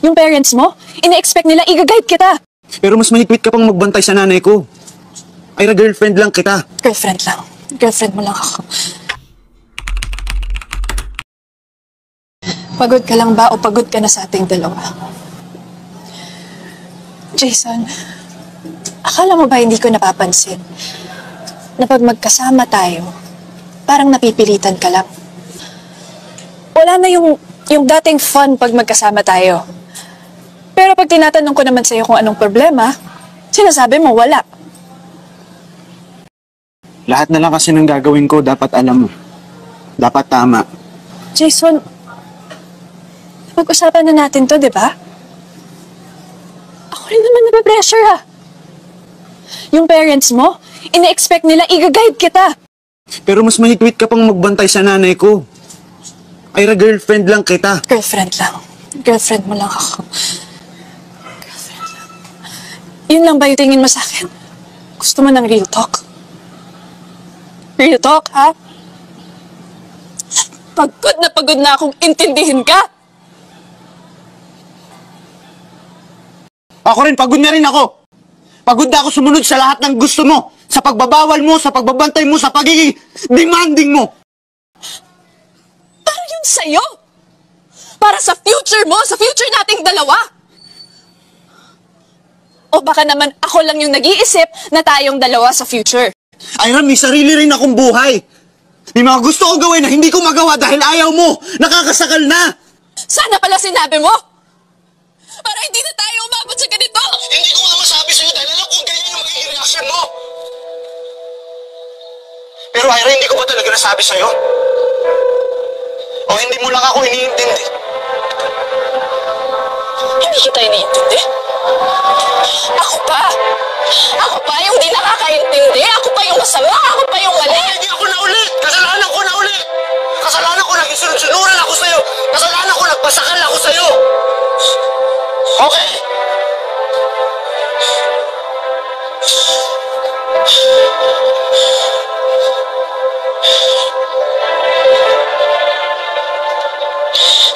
Yung parents mo, ina-expect nila i-guide kita. Pero mas mahigpit ka pang magbantay sa nanay ko. Ira, girlfriend lang kita. Girlfriend lang. Girlfriend mo lang ako. Pagod ka lang ba o pagod ka na sa ating dalawa? Jason, akala mo ba hindi ko napapansin na pag magkasama tayo, parang napipilitan ka lang? Wala na yung dating fun pag magkasama tayo. Pero pag tinatanong ko naman sa'yo kung anong problema, sinasabi mo wala. Lahat na lang kasi ng gagawin ko, dapat alam mo. Dapat tama. Jason, pag-usapan na natin to, di ba? Ako rin naman napapressure ha. Yung parents mo, ina-expect nila i-guide kita. Pero mas mahigpit ka pang magbantay sa nanay ko. Ira, girlfriend lang kita. Girlfriend lang. Girlfriend mo lang ako. Girlfriend lang. Yun lang ba yung tingin mo sa akin? Gusto mo ng real talk? Real talk, ha? Pagod na akong intindihin ka. Ako rin, pagod na rin ako. Pagod na ako sumunod sa lahat ng gusto mo. Sa pagbabawal mo, sa pagbabantay mo, sa pagiging demanding mo. Para yun sa'yo. Para sa future mo, sa future nating dalawa. O baka naman ako lang yung nag-iisip na tayong dalawa sa future. Ira, may sarili rin akong buhay. May mga gusto ko gawin na hindi ko magawa dahil ayaw mo. Nakakasakal na. Sana pala sinabi mo. Para hindi na tayo umabot sa ganito. Hindi ko nga masabi sa'yo dahil alam kong ganyan yung magiging reaction mo. Pero Ira, hindi ko ba talaga nasabi sa'yo? O hindi mo lang ako iniintindi? Hindi kita iniintindi. Ako pa yung di nakakaintindi. Ako pa yung masama. Ako pa yung mali. Hindi ako naulit. Kasalanan ko naulit. Kasalanan ko naging sunod-sunuran ako sa'yo. Kasalanan ko nagpasakal ako sa'yo. Okay?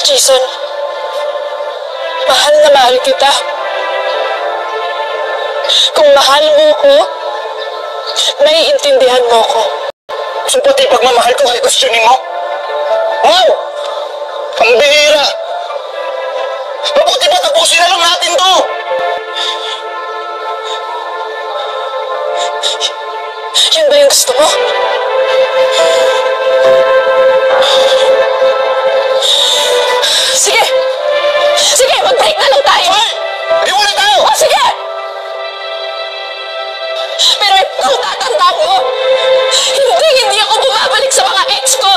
Jason, mahal na mahal kita. Kung mahal mo ko, naiintindihan mo ko. So pati pagmamahal ko ay questioning mo? Wow! Ang bihira! Mabuti ba tapusin na lang natin to? Yun ba yung gusto mo? Sige! Sige, mag-break na lang tayo! Hoy! Di mo na tayo! O, sige! Pero kung tatandaan mo, hindi ako bumabalik sa mga ex ko!